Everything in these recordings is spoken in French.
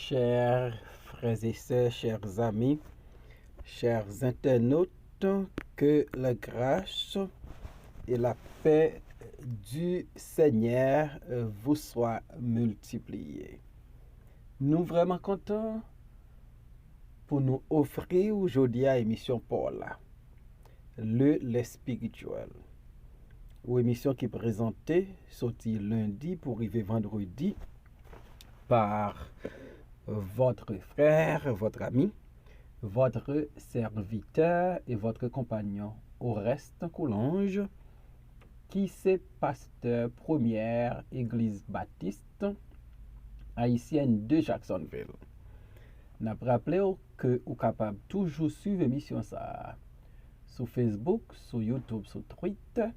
Chers frères et sœurs, chers amis, chers internautes, que la grâce et la paix du Seigneur vous soient multipliées. Nous vraiment contents pour nous offrir aujourd'hui à l'émission Paula, le spirituel. Une émission qui est présentée sortie lundi pour arriver vendredi par votre frère, votre ami, votre serviteur et votre compagnon Oreste Coulange, qui c'est pasteur première église baptiste haïtienne de Jacksonville. N'a rappelé que vous êtes capable toujours suivre l'émission ça sur Facebook, sur YouTube, sur Twitter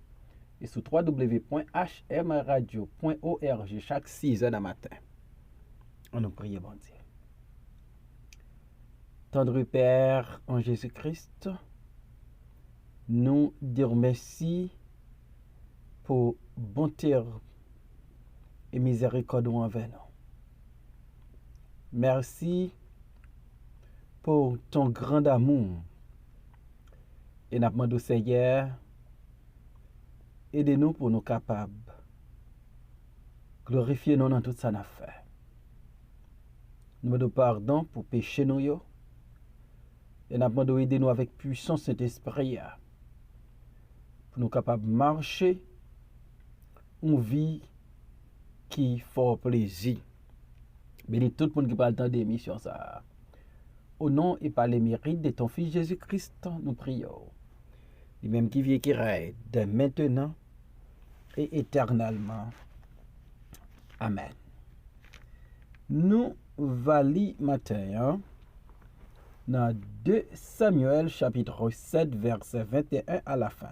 et sur www.hmradio.org chaque 6h du matin. On nous prie, bon Dieu. Tendre Père en Jésus-Christ, nous dire merci pour bonté et miséricorde envers nous. Merci pour ton grand amour. Et nous demandons au Seigneur, aidez-nous pour nous capables glorifier nous dans tout ça nous fait. Nous demandons pardon pour pécher nous yo. Et nous demandons aider nous avec puissance cet esprit pour nous capables de marcher une vie qui fait plaisir. Bénis tout le monde qui parle dans d'émission ça. Au nom et par les mérites de ton Fils Jésus-Christ, nous prions. Lui-même qui vit et qui règne de maintenant et éternellement. Amen. Nous valons matin dans 2 Samuel chapitre 7 verset 21 à la fin.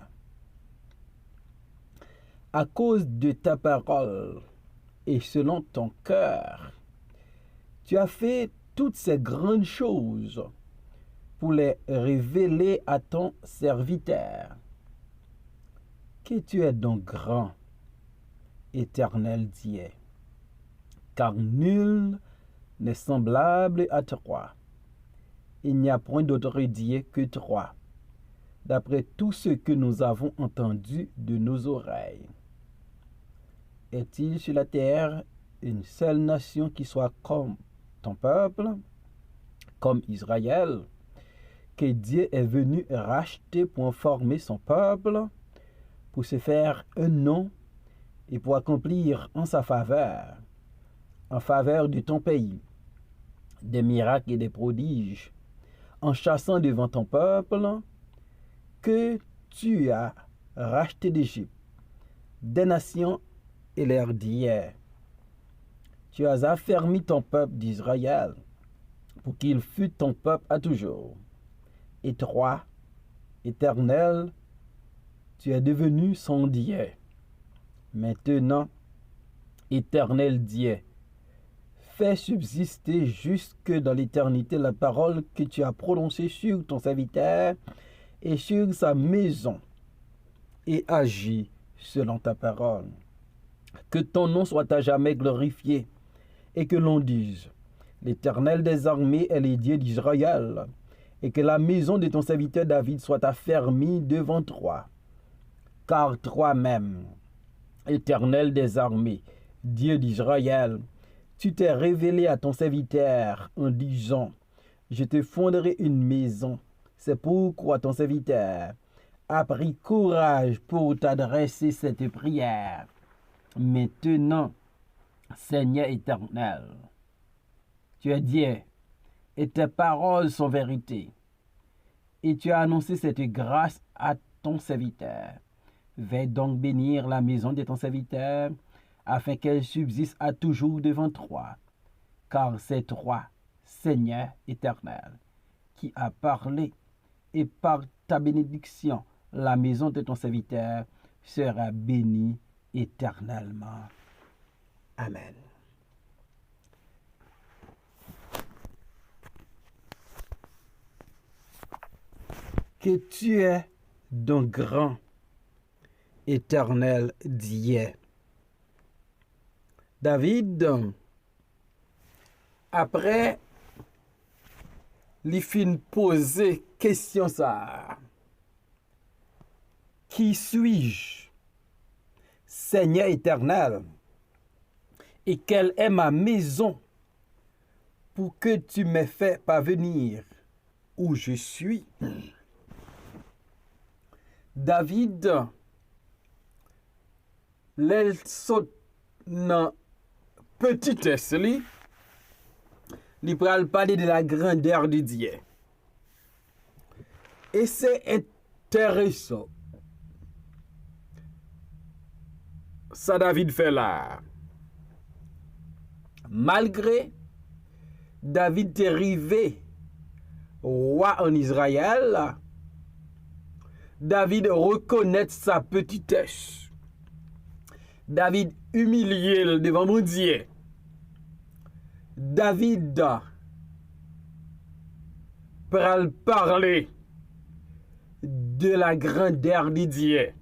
À cause de ta parole et selon ton cœur, tu as fait toutes ces grandes choses pour les révéler à ton serviteur. Que tu es donc grand, éternel Dieu, car nul n'est semblable à toi. Il n'y a point d'autre Dieu que toi, d'après tout ce que nous avons entendu de nos oreilles. Est-il sur la terre une seule nation qui soit comme ton peuple, comme Israël, que Dieu est venu racheter pour former son peuple, pour se faire un nom et pour accomplir en sa faveur, en faveur de ton pays, des miracles et des prodiges, en chassant devant ton peuple, que tu as racheté d'Égypte, des nations et l'air d'hier. Tu as affermi ton peuple d'Israël, pour qu'il fût ton peuple à toujours. Et toi, Éternel, tu es devenu son Dieu. Maintenant, Éternel Dieu, fais subsister jusque dans l'éternité la parole que tu as prononcée sur ton serviteur et sur sa maison, et agis selon ta parole. Que ton nom soit à jamais glorifié, et que l'on dise, l'Éternel des armées est le Dieu d'Israël, et que la maison de ton serviteur David soit affermie devant toi. Car toi-même, Éternel des armées, Dieu d'Israël, tu t'es révélé à ton serviteur en disant, je te fonderai une maison. C'est pourquoi ton serviteur a pris courage pour t'adresser cette prière. Maintenant, Seigneur éternel, tu es Dieu et tes paroles sont vérité. Et tu as annoncé cette grâce à ton serviteur. Vais donc bénir la maison de ton serviteur afin qu'elle subsiste à toujours devant toi. Car c'est toi, Seigneur éternel, qui a parlé et par ta bénédiction, la maison de ton serviteur sera bénie éternellement. Amen. Que tu es donc grand, éternel Dieu. David Après, li fin poser question ça. Qui suis-je, Seigneur éternel, et quelle est ma maison pour que tu m'aies fait parvenir où je suis? David, l'el saute dans petitesse li pral parler de la grandeur de Dieu. Et c'est intéressant. Ça David fait là. Malgré David est arrivé roi en Israël, David reconnaît sa petitesse. David humilié devant mon Dieu. David pral parler de la grandeur de Dieu.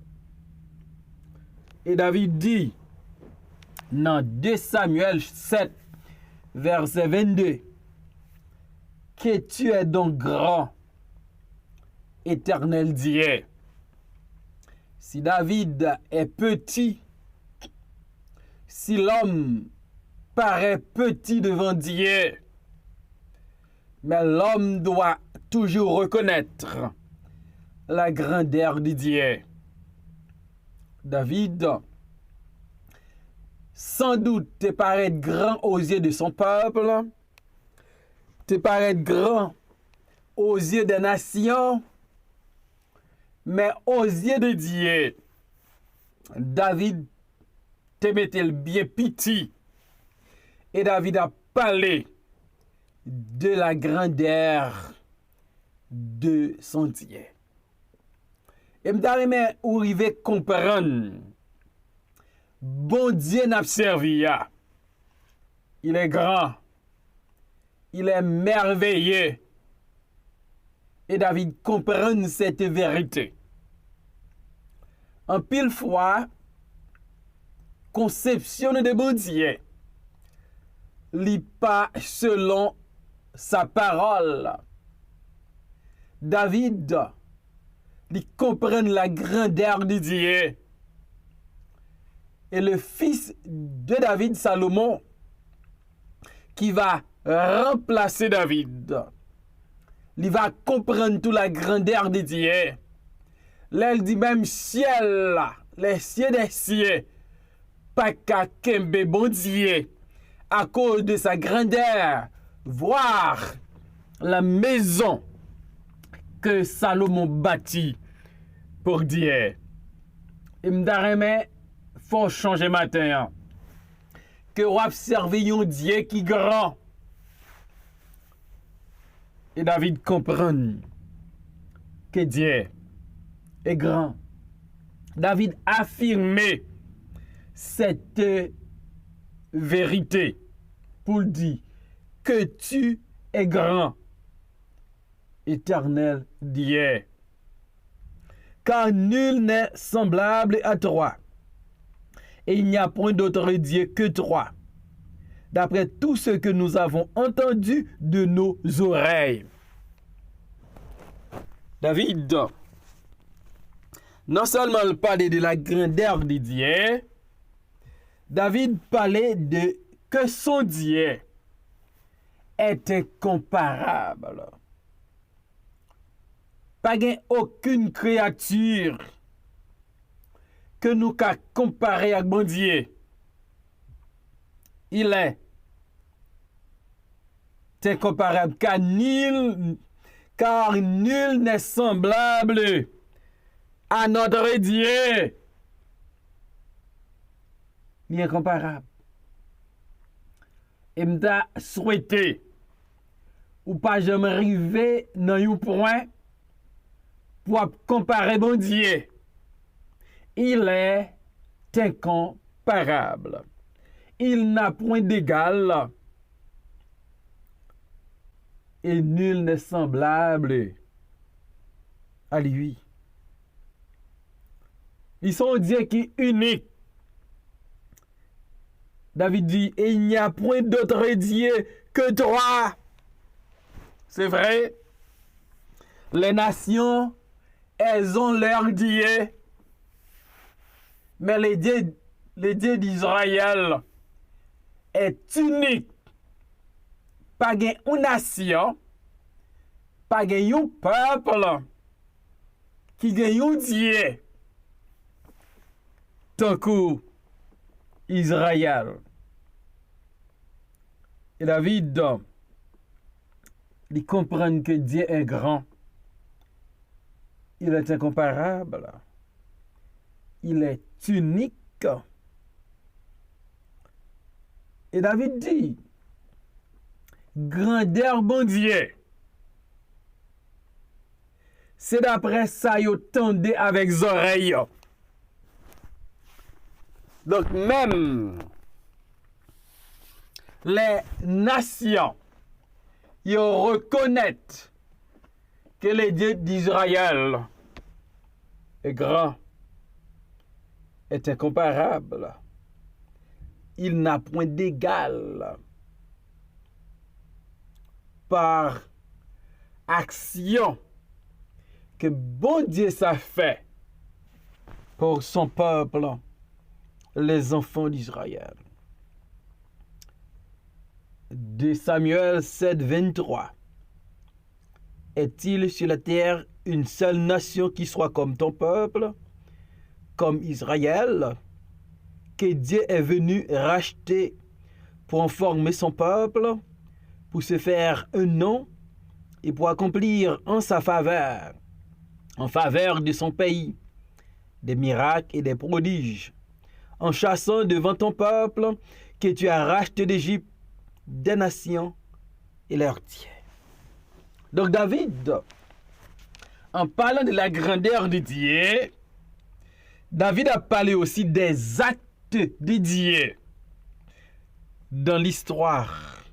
Et David dit dans 2 Samuel 7, verset 22, que tu es donc grand, éternel Dieu. Si David est petit, si l'homme paraît petit devant Dieu, mais l'homme doit toujours reconnaître la grandeur de Dieu. David, sans doute, te paraît grand aux yeux de son peuple, te paraît grand aux yeux des nations, mais aux yeux de Dieu, David te mettait bien petit. Et David a parlé de la grandeur de son Dieu. Et m'dare ou rive comprendre. Bon Dieu n'a servi. Il est grand. Il est merveilleux. Et David comprend cette vérité. En pile fois, conception de bon Dieu, li pas selon sa parole. David, li comprend la grandeur de Dieu. Et le fils de David, Salomon, qui va remplacer David, il va comprendre toute la grandeur de Dieu. Là, il dit même ciel, les cieux des cieux, pas qu'à kembe bon Dieu, à cause de sa grandeur, voir la maison que Salomon bâtit pour Dieu. Et m'dareme, faut changer matin. Que vous observez un Dieu qui est grand. Et David comprend que Dieu est grand. David affirmait cette vérité pour dire que tu es grand, éternel Dieu. Car nul n'est semblable à toi. Et il n'y a point d'autre Dieu que toi, d'après tout ce que nous avons entendu de nos oreilles. David, non seulement il parlait de la grandeur de Dieu, David parlait de que son Dieu est incomparable. Pas aucune créature que nous qu'à comparer avec bon Dieu. Il est incomparable car nul n'est semblable à notre Dieu. Il est incomparable. Et m'ta souhaité ou pas jamais arriver dans un point pour comparer bon Dieu. Il est incomparable. Il n'a point d'égal et nul n'est semblable à lui. Ils sont un Dieu qui est unique. David dit, et il n'y a point d'autre Dieu que toi. C'est vrai, les nations, elles ont leur Dieu, mais le Dieu d'Israël est unique. Pas une nation, pas un peuple qui gagne un Dieu tant que Israël. Et David, il comprend que Dieu est grand. Il est incomparable. Il est unique. Et David dit, grandeur bon Dieu. C'est d'après ça yo tendez avec oreilles. Donc même les nations ils reconnaissent que le Dieu d'Israël est grand, est incomparable. Il n'a point d'égal par action que bon Dieu ça fait pour son peuple, les enfants d'Israël. De Samuel 7, 23. Est-il sur la terre une seule nation qui soit comme ton peuple, comme Israël, que Dieu est venu racheter pour en former son peuple, pour se faire un nom et pour accomplir en sa faveur, en faveur de son pays, des miracles et des prodiges, en chassant devant ton peuple que tu as racheté d'Égypte, des nations et leurs dieux. Donc David, en parlant de la grandeur de Dieu, David a parlé aussi des actes de Dieu dans l'histoire.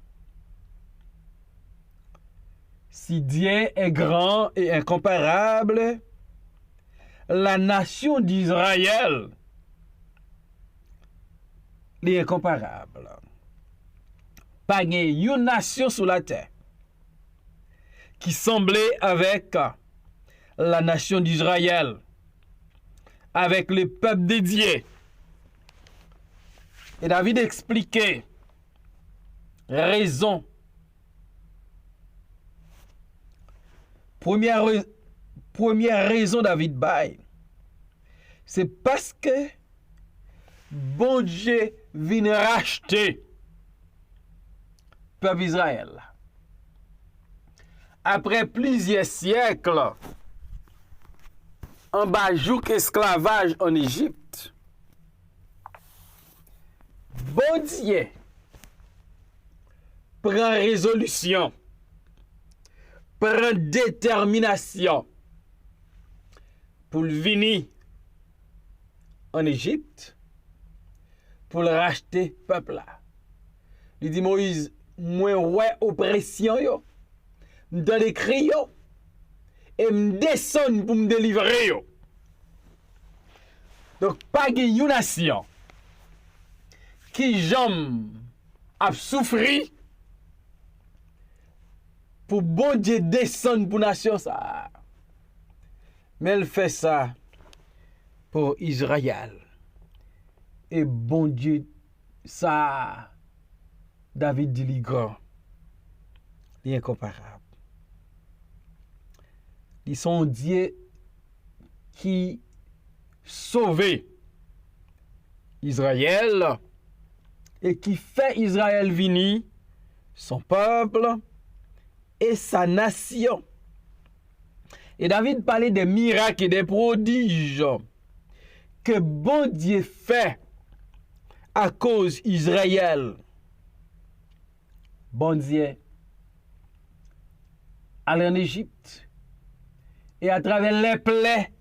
Si Dieu est grand et incomparable, la nation d'Israël est incomparable. Pas une nation sur la terre qui semblait avec la nation d'Israël, avec le peuple de Dieu. Et David expliquait raison. Première raison David bail, c'est parce que bon Dieu vient racheter le peuple Israël. Après plusieurs siècles, en bas joug esclavage en Égypte, bon Dieu prend résolution, prend détermination pour venir en Égypte pour le racheter peuple là. Il dit Moïse, moi ouais oppression yo, m'dan des cris yo et m'descend pour me délivrer yo. Donc pas une nation qui jamais a souffri pour bon Dieu descendre pour nation ça. Mais elle fait ça pour Israël. Et bon Dieu, ça, David dit grand, incomparable. Ils sont Dieu qui sauve Israël et qui fait Israël venir, son peuple et sa nation. Et David parlait des miracles et des prodiges que bon Dieu fait à cause d'Israël. Bon Dieu allait en Égypte et à travers les plaies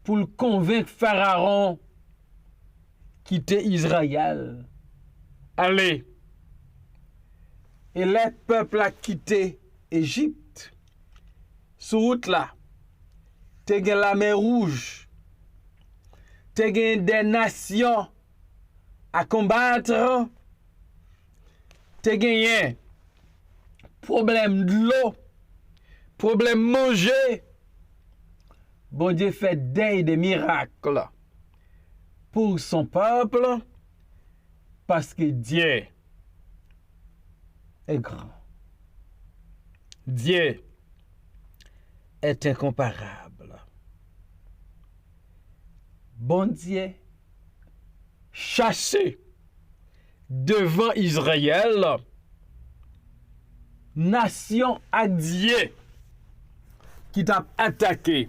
pour le convaincre Pharaon quitter Israël. Allez. Et les peuples a quitté Égypte. Sur route là, te gen la mer rouge, te gen des nations à combattre, te gen problème de l'eau, problème manger. Bon Dieu fait des miracles pour son peuple parce que Dieu est grand. Dieu est incomparable. Bon Dieu chassé devant Israël, nation à Dieu qui t'a attaqué,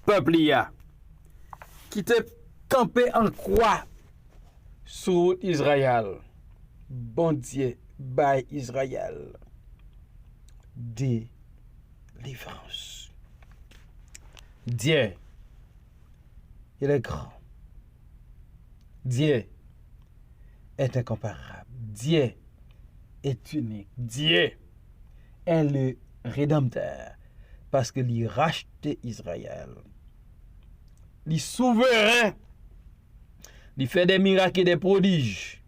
peuple qui t'a campé en croix sur Israël. Bon Dieu, by Israël, délivrance. Dieu, il est grand. Dieu est incomparable. Dieu est unique. Dieu est le Rédempteur parce qu'il a racheté Israël. Il est souverain. Il fait des miracles et des prodiges.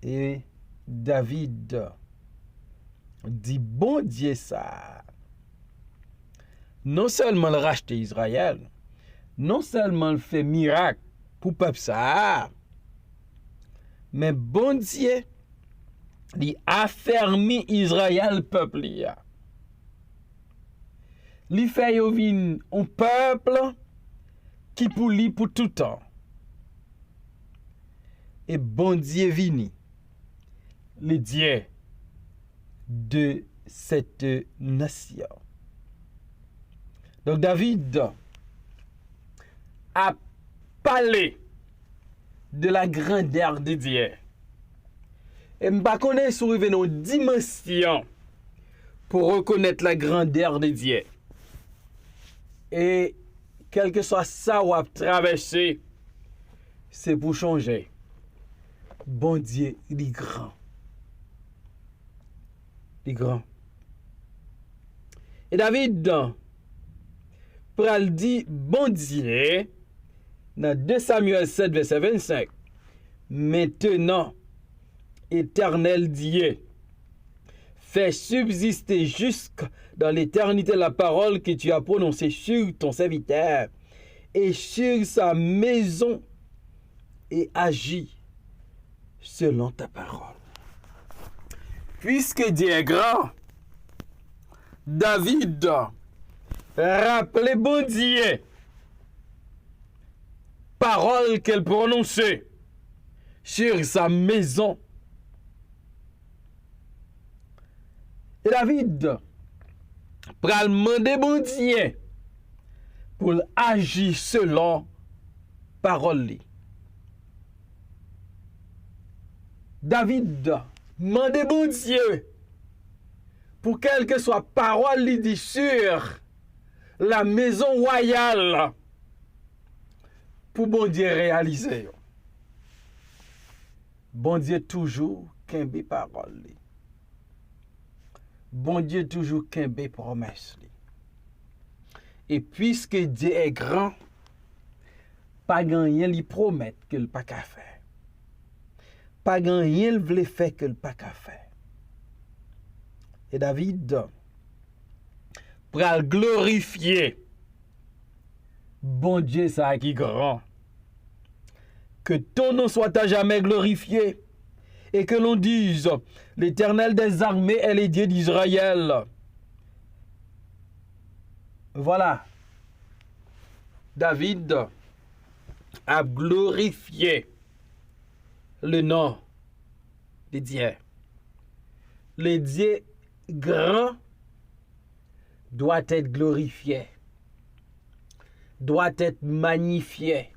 Et David dit, bon Dieu ça. Non seulement il rachète Israël, non seulement il fait miracle pour le peuple ça, mais bon Dieu, il affermi Israël peuple. Il fait un peuple qui pour lui pour tout temps. Et bon Dieu vini, le Dieu de cette nation. Donc David a parlé de la grandeur de Dieu. Et je ne sais pas si vous avez une dimension pour reconnaître la grandeur de Dieu. Et quel que soit ça ou à traverser, c'est pour changer. Bon Dieu, il est grand. Il est grand. Et David, pral dit, bon Dieu, dans 2 Samuel 7, verset 25, maintenant, éternel Dieu, fais subsister jusque dans l'éternité la parole que tu as prononcée sur ton serviteur et sur sa maison et agis selon ta parole. Puisque Dieu est grand, David rappelez bon Dieu, parole qu'elle prononçait sur sa maison. Et David pral demander bon Dieu pour agir selon parole. David demandait bon Dieu pour quelle que soit parole li dit sur la maison royale pour bon Dieu réaliser. Bon Dieu toujours kembe parole li. Bon Dieu toujours kembe promesse li. Et puisque Dieu est grand, pas rien li promet que le pas qu'à faire. Pas rien il voulait faire que le pas qu'à faire. Et David pral glorifier bon Dieu ça qui grand. Que ton nom soit à jamais glorifié et que l'on dise l'Éternel des armées est le Dieu d'Israël. Voilà. David a glorifié le nom de Dieu. Le Dieu grand doit être glorifié, doit être magnifié.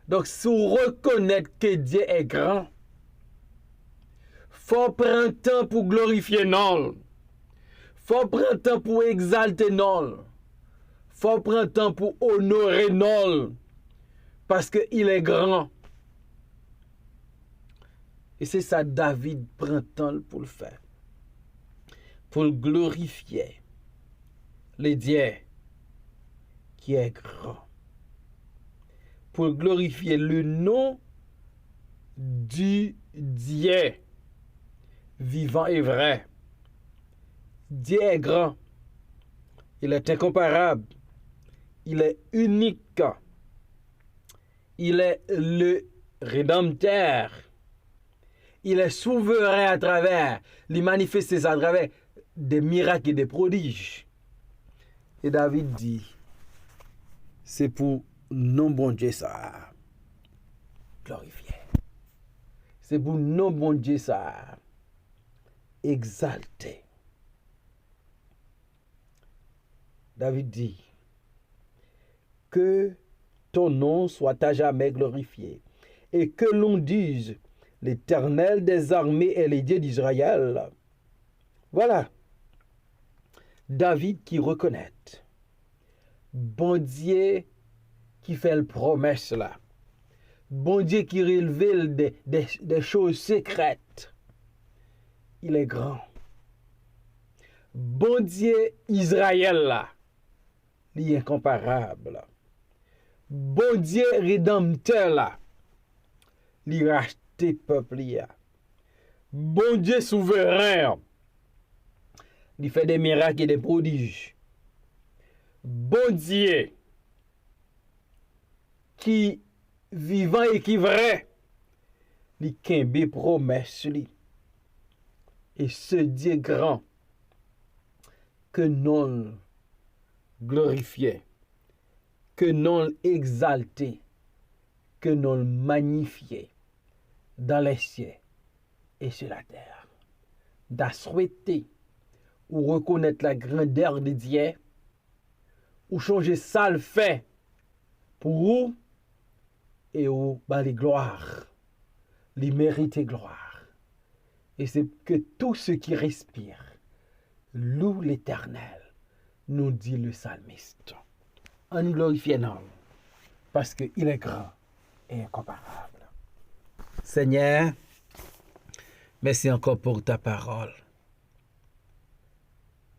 Donc, si vous reconnaissez que Dieu est grand, faut prendre temps pour glorifier non. Faut prendre temps pour exalter non. Faut prendre temps pour honorer non. Parce qu'il est grand. Et c'est ça David prend temps pour le faire. Pour le glorifier. Le Dieu qui est grand. Pour glorifier le nom du Dieu vivant et vrai. Dieu est grand, il est incomparable, il est unique, il est le Rédempteur, il est souverain à travers, il manifeste à travers des miracles et des prodiges. Et David dit, c'est pour non bon Dieu ça, glorifié. C'est pour non bon Dieu ça, exalté. David dit, que ton nom soit à jamais glorifié, et que l'on dise, l'Éternel des armées est le Dieu d'Israël. Voilà, David qui reconnaît, bon Dieu qui fait la promesse là, bon Dieu qui révèle des choses secrètes. Il est grand. Bon Dieu Israël là, il est incomparable. Bon Dieu rédempteur là, il a racheté peuple là. Bon Dieu souverain, il fait des miracles et des prodiges. Bon Dieu qui vivant et qui vrai, il kembe promesse li. Et ce Dieu grand que non glorifié, que non exalté, que non magnifié dans les cieux et sur la terre. D'a souhaité ou reconnaître la grandeur de Dieu, ou changer ça le fait pour vous et ou les gloires, les mérites gloire. Et c'est que tout ce qui respire loue l'Éternel, nous dit le psalmiste. On glorifie non, parce qu'il est grand et incomparable. Seigneur, merci encore pour ta parole.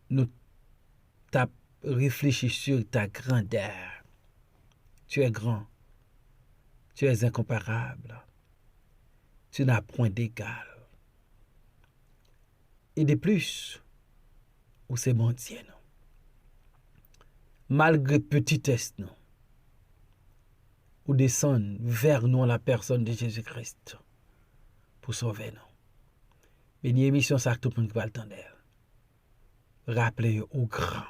Nous t'avons réfléchi sur ta grandeur. Tu es grand. Tu es incomparable. Tu n'as point d'égal. Et de plus, où c'est bon Dieu, non? Malgré petitesse, non? Ou descendre vers nous la personne de Jésus-Christ pour sauver nous. Béni émission ça tout le monde qui va le tendre. Rappelez au grand.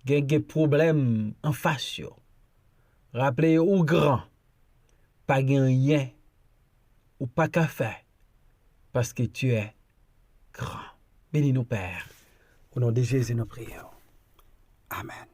Gen des problèmes en face yo. Rappelez au grand. Pas gen rien ou pas qu'à faire parce que tu es grand. Bénis nous Père. Au nom de Jésus nous prions. Amen.